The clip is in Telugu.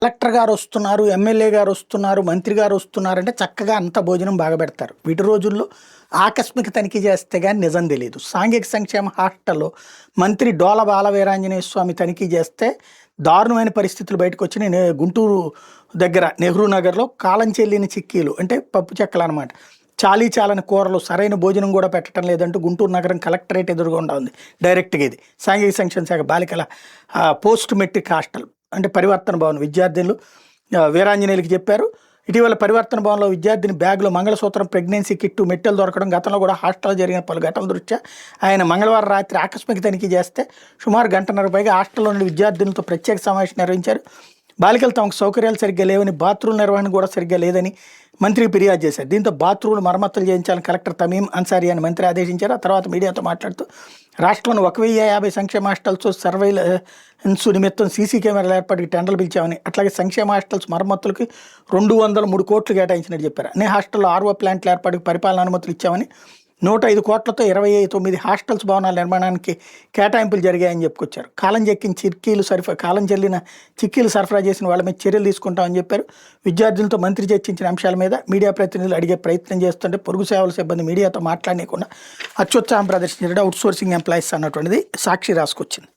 కలెక్టర్ గారు వస్తున్నారు, ఎమ్మెల్యే గారు వస్తున్నారు, మంత్రి గారు వస్తున్నారంటే చక్కగా అంత భోజనం బాగా పెడతారు. వీటి రోజుల్లో ఆకస్మిక తనిఖీ చేస్తే గానీ నిజం తెలియదు. సాంఘిక సంక్షేమ హాస్టల్లో మంత్రి డోల బాల వీరాంజనేయ స్వామి తనిఖీ చేస్తే దారుణమైన పరిస్థితులు బయటకు వచ్చినాయి. గుంటూరు దగ్గర నెహ్రూ నగర్లో కాలం చెల్లిన చిక్కీలు అంటే పప్పు చెక్కలు అనమాట. చాలీ చాలని కూరలు, సరైన భోజనం కూడా పెట్టడం లేదంటూ గుంటూరు నగరం కలెక్టరేట్ ఎదురుగుండా ఉంది. డైరెక్ట్గా ఇది సాంఘిక సంక్షేమ శాఖ బాలికల పోస్ట్ మెట్రిక్ హాస్టల్ అంటే పరివర్తన భవన్ విద్యార్థులు వీరాంజనేయులకి చెప్పారు. ఇటీవల పరివర్తన భవన్లో విద్యార్థిని బ్యాగ్లో మంగళసూత్రం, ప్రెగ్నెన్సీ కిట్టు, మెట్టెలు దొరకడం, గతంలో కూడా హాస్టల్లో జరిగిన పలు ఘటనల దృష్ట్యా ఆయన మంగళవారం రాత్రి ఆకస్మిక తనిఖీ చేస్తే సుమారు గంటన్నర పైగా హాస్టల్లో నుండి విద్యార్థులతో ప్రత్యేక సమావేశం నిర్వహించారు. బాలికలు తమకు సౌకర్యాలు సరిగ్గా లేవని, బాత్రూమ్ నిర్వహణ కూడా సరిగ్గా లేదని మంత్రికి ఫిర్యాదు చేశారు. దీంతో బాత్రూమ్లు మరమ్మతులు చేయించాలని కలెక్టర్ తమీం అన్సారీ అని మంత్రి ఆదేశించారు. ఆ తర్వాత మీడియాతో మాట్లాడుతూ రాష్ట్రంలోని 1050 సంక్షేమ హాస్టల్స్ సర్వైలెన్స్ నిమిత్తం సీసీ కెమెరాల ఏర్పాటుకి టెండర్లు పిలిచామని, అట్లాగే సంక్షేమ హాస్టల్స్ మరమ్మతులకి 203 కోట్లు కేటాయించినట్టు చెప్పారు. అన్ని హాస్టల్లో ఆర్ఓ ప్లాంట్ల ఏర్పాటుకి పరిపాలన అనుమతులు ఇచ్చామని, 105 కోట్లతో 29 హాస్టల్స్ భవనాల నిర్మాణానికి కేటాయింపులు జరిగాయని చెప్పుకొచ్చారు. కాలం చెల్లిన చిక్కీలు సరఫరా చేసిన వాళ్ళ మీద చర్యలు తీసుకుంటామని చెప్పారు. విద్యార్థులతో మంత్రి చర్చించిన అంశాల మీద మీడియా ప్రతినిధులు అడిగే ప్రయత్నం చేస్తుంటే పొరుగు సేవల సిబ్బంది మీడియాతో మాట్లాడనీయకుండా అత్యుత్సాహం ప్రదర్శించడం అవుట్సోర్సింగ్ ఎంప్లాయీస్ అన్నటువంటిది సాక్షి రాసుకొచ్చింది.